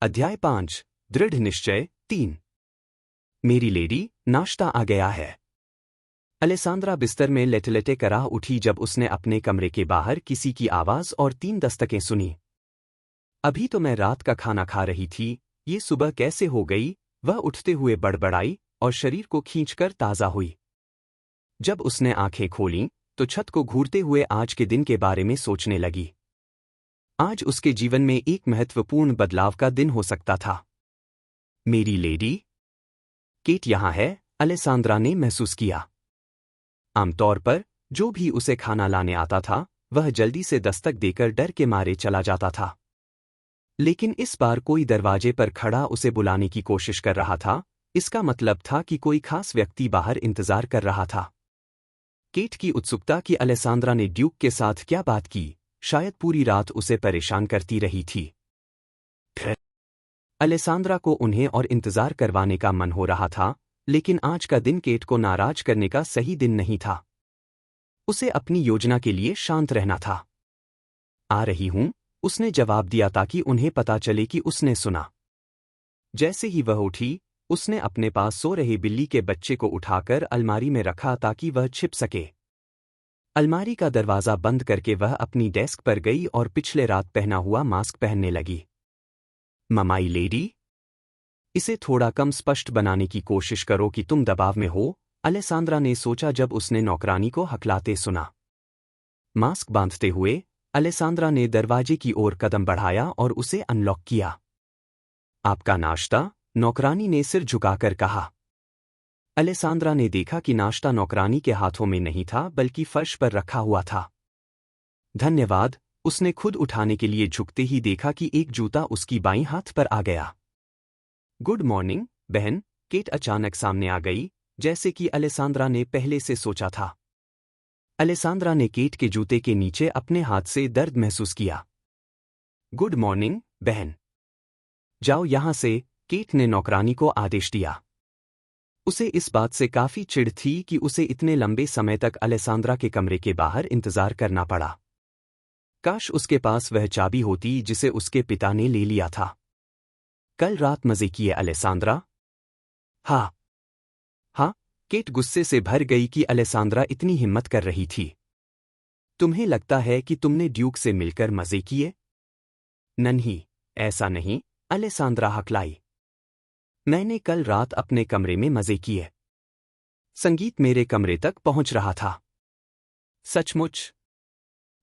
अध्याय 5 दृढ़ निश्चय 3। मेरी लेडी, नाश्ता आ गया है। अलेसांद्रा बिस्तर में लेटे-लेटे कराह उठी जब उसने अपने कमरे के बाहर किसी की आवाज और 3 दस्तकें सुनी। अभी तो मैं रात का खाना खा रही थी, ये सुबह कैसे हो गई? वह उठते हुए बड़बड़ाई और शरीर को खींचकर ताज़ा हुई। जब उसने आंखें खोलीं, तो छत को घूरते हुए आज के दिन के बारे में सोचने लगी। आज उसके जीवन में एक महत्वपूर्ण बदलाव का दिन हो सकता था। मेरी लेडी, केट यहाँ है, अलेसांद्रा ने महसूस किया। आमतौर पर जो भी उसे खाना लाने आता था, वह जल्दी से दस्तक देकर डर के मारे चला जाता था। लेकिन इस बार कोई दरवाजे पर खड़ा उसे बुलाने की कोशिश कर रहा था। इसका मतलब था कि कोई खास व्यक्ति बाहर इंतजार कर रहा था। केट की उत्सुकता कि अलेसांद्रा ने ड्यूक के साथ क्या बात की, शायद पूरी रात उसे परेशान करती रही थी। फिर अलेसांद्रा को उन्हें और इंतजार करवाने का मन हो रहा था, लेकिन आज का दिन केट को नाराज करने का सही दिन नहीं था। उसे अपनी योजना के लिए शांत रहना था। आ रही हूं, उसने जवाब दिया ताकि उन्हें पता चले कि उसने सुना। जैसे ही वह उठी, उसने अपने पास सो रहे बिल्ली के बच्चे को उठाकर अलमारी में रखा ताकि वह छिप सके। अलमारी का दरवाजा बंद करके वह अपनी डेस्क पर गई और पिछले रात पहना हुआ मास्क पहनने लगी। ममाई लेडी, इसे थोड़ा कम स्पष्ट बनाने की कोशिश करो कि तुम दबाव में हो, अलेसांद्रा ने सोचा जब उसने नौकरानी को हकलाते सुना। मास्क बांधते हुए अलेसांद्रा ने दरवाजे की ओर कदम बढ़ाया और उसे अनलॉक किया। आपका नाश्ता, नौकरानी ने सिर झुकाकर कहा। अलेसांद्रा ने देखा कि नाश्ता नौकरानी के हाथों में नहीं था बल्कि फर्श पर रखा हुआ था। धन्यवाद, उसने खुद उठाने के लिए झुकते ही देखा कि एक जूता उसकी बाईं हाथ पर आ गया। गुड मॉर्निंग, बहन, केट अचानक सामने आ गई, जैसे कि अलेसांद्रा ने पहले से सोचा था। अलेसांद्रा ने केट के जूते के नीचे अपने हाथ से दर्द महसूस किया। गुड मॉर्निंग, बहन। जाओ यहां से, केट ने नौकरानी को आदेश दिया। उसे इस बात से काफी चिढ़ थी कि उसे इतने लंबे समय तक अलेसांद्रा के कमरे के बाहर इंतजार करना पड़ा। काश उसके पास वह चाबी होती जिसे उसके पिता ने ले लिया था। कल रात मजे किए अलेसांद्रा? हाँ। हाँ, केट गुस्से से भर गई कि अलेसांद्रा इतनी हिम्मत कर रही थी। तुम्हें लगता है कि तुमने ड्यूक से मिलकर मजे किए? नहीं, ऐसा नहीं, अलेसांद्रा हकलाई। मैंने कल रात अपने कमरे में मजे किए। संगीत मेरे कमरे तक पहुंच रहा था। सचमुच?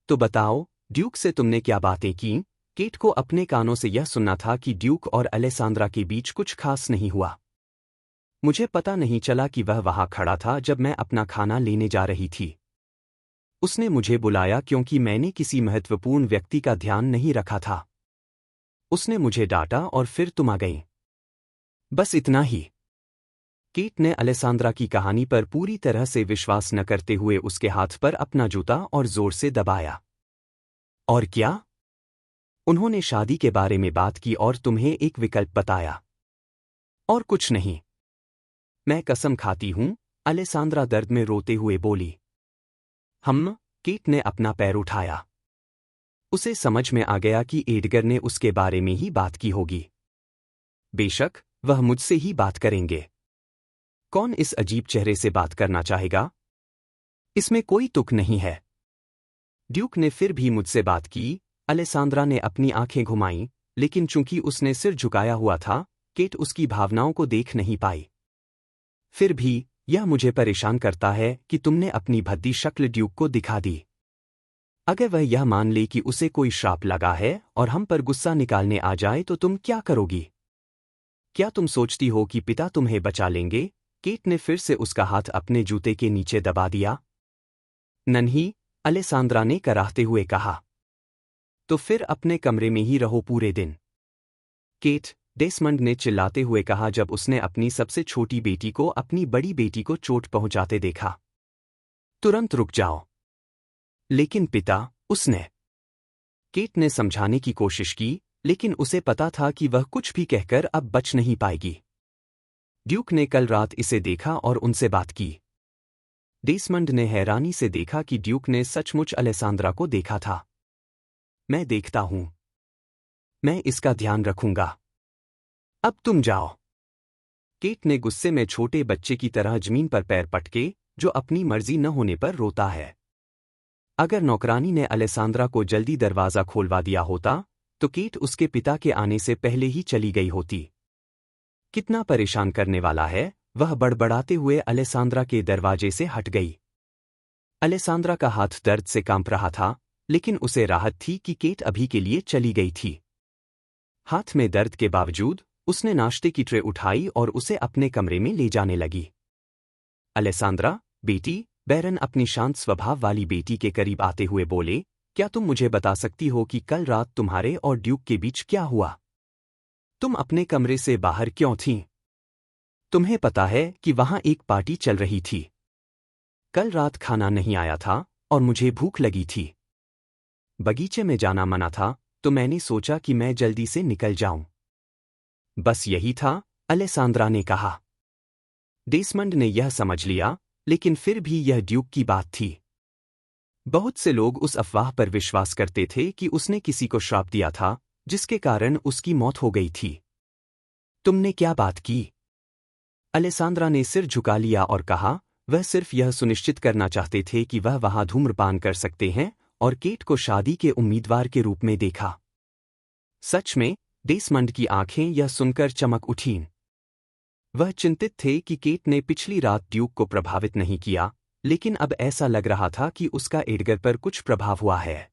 तो बताओ, ड्यूक से तुमने क्या बातें की? केट को अपने कानों से यह सुनना था कि ड्यूक और अलेसांद्रा के बीच कुछ खास नहीं हुआ। मुझे पता नहीं चला कि वह वहां खड़ा था जब मैं अपना खाना लेने जा रही थी। उसने मुझे बुलाया क्योंकि मैंने किसी महत्वपूर्ण व्यक्ति का ध्यान नहीं रखा था। उसने मुझे डांटा और फिर तुम आ गई। बस इतना ही। केट ने अलेसांद्रा की कहानी पर पूरी तरह से विश्वास न करते हुए उसके हाथ पर अपना जूता और जोर से दबाया। और क्या? उन्होंने शादी के बारे में बात की और तुम्हें एक विकल्प बताया। और कुछ नहीं। मैं कसम खाती हूं, अलेसांद्रा दर्द में रोते हुए बोली। केट ने अपना पैर उठाया। उसे समझ में आ गया कि एडगर ने उसके बारे में ही बात की होगी। बेशक, वह मुझसे ही बात करेंगे। कौन इस अजीब चेहरे से बात करना चाहेगा? इसमें कोई तुक नहीं है। ड्यूक ने फिर भी मुझसे बात की। अलेसांद्रा ने अपनी आंखें घुमाईं, लेकिन चूंकि उसने सिर झुकाया हुआ था, केट उसकी भावनाओं को देख नहीं पाई। फिर भी, यह मुझे परेशान करता है कि तुमने अपनी भद्दी शक्ल ड्यूक को दिखा दी। अगर वह यह मान ले कि उसे कोई श्राप लगा है और हम पर गुस्सा निकालने आ जाए तो तुम क्या करोगी? क्या तुम सोचती हो कि पिता तुम्हें बचा लेंगे? केट ने फिर से उसका हाथ अपने जूते के नीचे दबा दिया। नहीं, अलेसांद्रा ने कराहते हुए कहा। तो फिर अपने कमरे में ही रहो पूरे दिन। केट, डेसमंड ने चिल्लाते हुए कहा जब उसने अपनी सबसे छोटी बेटी को अपनी बड़ी बेटी को चोट पहुंचाते देखा। तुरंत रुक जाओ। लेकिन पिता, उसने। केट ने समझाने की कोशिश की, लेकिन उसे पता था कि वह कुछ भी कहकर अब बच नहीं पाएगी। ड्यूक ने कल रात इसे देखा और उनसे बात की। डेसमंड ने हैरानी से देखा कि ड्यूक ने सचमुच अलेसांद्रा को देखा था। मैं देखता हूं। मैं इसका ध्यान रखूंगा। अब तुम जाओ। केट ने गुस्से में छोटे बच्चे की तरह जमीन पर पैर पटके, जो अपनी मर्जी न होने पर रोता है। अगर नौकरानी ने अलेसांद्रा को जल्दी दरवाज़ा खोलवा दिया होता तो केट उसके पिता के आने से पहले ही चली गई होती। कितना परेशान करने वाला है, वह बड़बड़ाते हुए अलेसांद्रा के दरवाजे से हट गई। अलेसांद्रा का हाथ दर्द से कांप रहा था, लेकिन उसे राहत थी कि केट अभी के लिए चली गई थी। हाथ में दर्द के बावजूद उसने नाश्ते की ट्रे उठाई और उसे अपने कमरे में ले जाने लगी। अलेसांद्रा, बेटी, बैरन अपनी शांत स्वभाव वाली बेटी के करीब आते हुए बोले, क्या तुम मुझे बता सकती हो कि कल रात तुम्हारे और ड्यूक के बीच क्या हुआ? तुम अपने कमरे से बाहर क्यों थीं? तुम्हें पता है कि वहां एक पार्टी चल रही थी। कल रात खाना नहीं आया था और मुझे भूख लगी थी। बगीचे में जाना मना था, तो मैंने सोचा कि मैं जल्दी से निकल जाऊं। बस यही था, अलेसांद्रा ने कहा। डेसमंड ने यह समझ लिया, लेकिन फिर भी यह ड्यूक की बात थी। बहुत से लोग उस अफवाह पर विश्वास करते थे कि उसने किसी को श्राप दिया था, जिसके कारण उसकी मौत हो गई थी। तुमने क्या बात की? अलेसांद्रा ने सिर झुका लिया और कहा, वह सिर्फ यह सुनिश्चित करना चाहते थे कि वह वहां धूम्रपान कर सकते हैं, और केट को शादी के उम्मीदवार के रूप में देखा। सच में, डेसमंड की आंखें यह सुनकर चमक उठीं। वह चिंतित थे कि केट ने पिछली रात ड्यूक को प्रभावित नहीं किया, लेकिन अब ऐसा लग रहा था कि उसका एडगर पर कुछ प्रभाव हुआ है।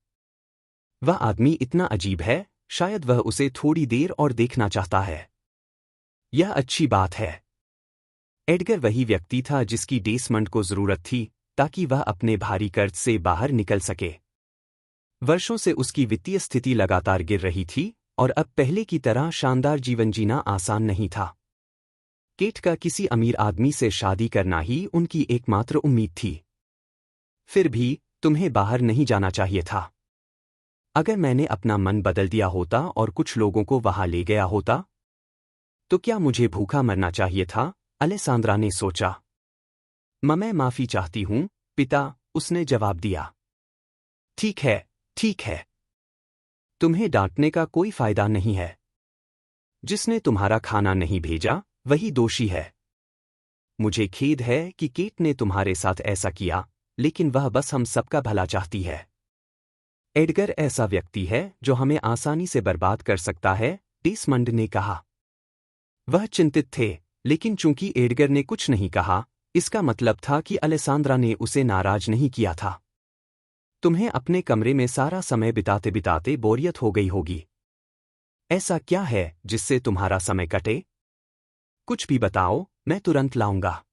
वह आदमी इतना अजीब है, शायद वह उसे थोड़ी देर और देखना चाहता है। यह अच्छी बात है। एडगर वही व्यक्ति था जिसकी डेसमंड को जरूरत थी, ताकि वह अपने भारी कर्ज से बाहर निकल सके। वर्षों से उसकी वित्तीय स्थिति लगातार गिर रही थी, और अब पहले की तरह शानदार जीवन जीना आसान नहीं था। केट का किसी अमीर आदमी से शादी करना ही उनकी एकमात्र उम्मीद थी। फिर भी, तुम्हें बाहर नहीं जाना चाहिए था। अगर मैंने अपना मन बदल दिया होता और कुछ लोगों को वहां ले गया होता, तो क्या मुझे भूखा मरना चाहिए था? अलेसांद्रा ने सोचा। मैं माफी चाहती हूं, पिता, उसने जवाब दिया। ठीक है, ठीक है। तुम्हें डांटने का कोई फायदा नहीं है। जिसने तुम्हारा खाना नहीं भेजा, वही दोषी है। मुझे खेद है कि केट ने तुम्हारे साथ ऐसा किया, लेकिन वह बस हम सबका भला चाहती है। एडगर ऐसा व्यक्ति है जो हमें आसानी से बर्बाद कर सकता है, डेसमंड ने कहा। वह चिंतित थे, लेकिन चूंकि एडगर ने कुछ नहीं कहा, इसका मतलब था कि अलेसांद्रा ने उसे नाराज नहीं किया था। तुम्हें अपने कमरे में सारा समय बिताते बिताते बोरियत हो गई होगी। ऐसा क्या है जिससे तुम्हारा समय कटे? कुछ भी बताओ, मैं तुरंत लाऊंगा।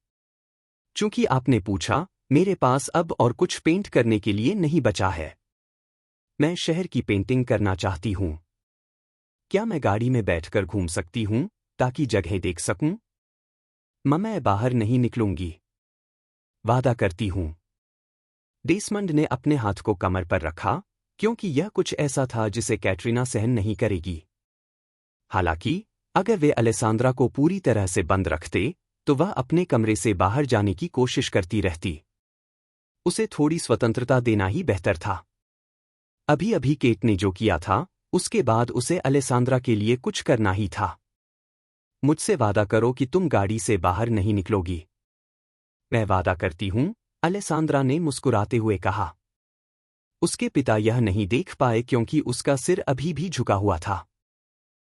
चूंकि आपने पूछा, मेरे पास अब और कुछ पेंट करने के लिए नहीं बचा है। मैं शहर की पेंटिंग करना चाहती हूं। क्या मैं गाड़ी में बैठकर घूम सकती हूं, ताकि जगह देख सकूं? मैं बाहर नहीं निकलूंगी। वादा करती हूं। डेसमंड ने अपने हाथ को कमर पर रखा, क्योंकि यह कुछ ऐसा था जिसे कैटरीना सहन नहीं करेगी। हालांकि, अगर वे अलेसांद्रा को पूरी तरह से बंद रखते, तो वह अपने कमरे से बाहर जाने की कोशिश करती रहती। उसे थोड़ी स्वतंत्रता देना ही बेहतर था। अभी अभी केट ने जो किया था, उसके बाद उसे अलेसांद्रा के लिए कुछ करना ही था। मुझसे वादा करो कि तुम गाड़ी से बाहर नहीं निकलोगी। मैं वादा करती हूं, अलेसांद्रा ने मुस्कुराते हुए कहा। उसके पिता यह नहीं देख पाए क्योंकि उसका सिर अभी भी झुका हुआ था।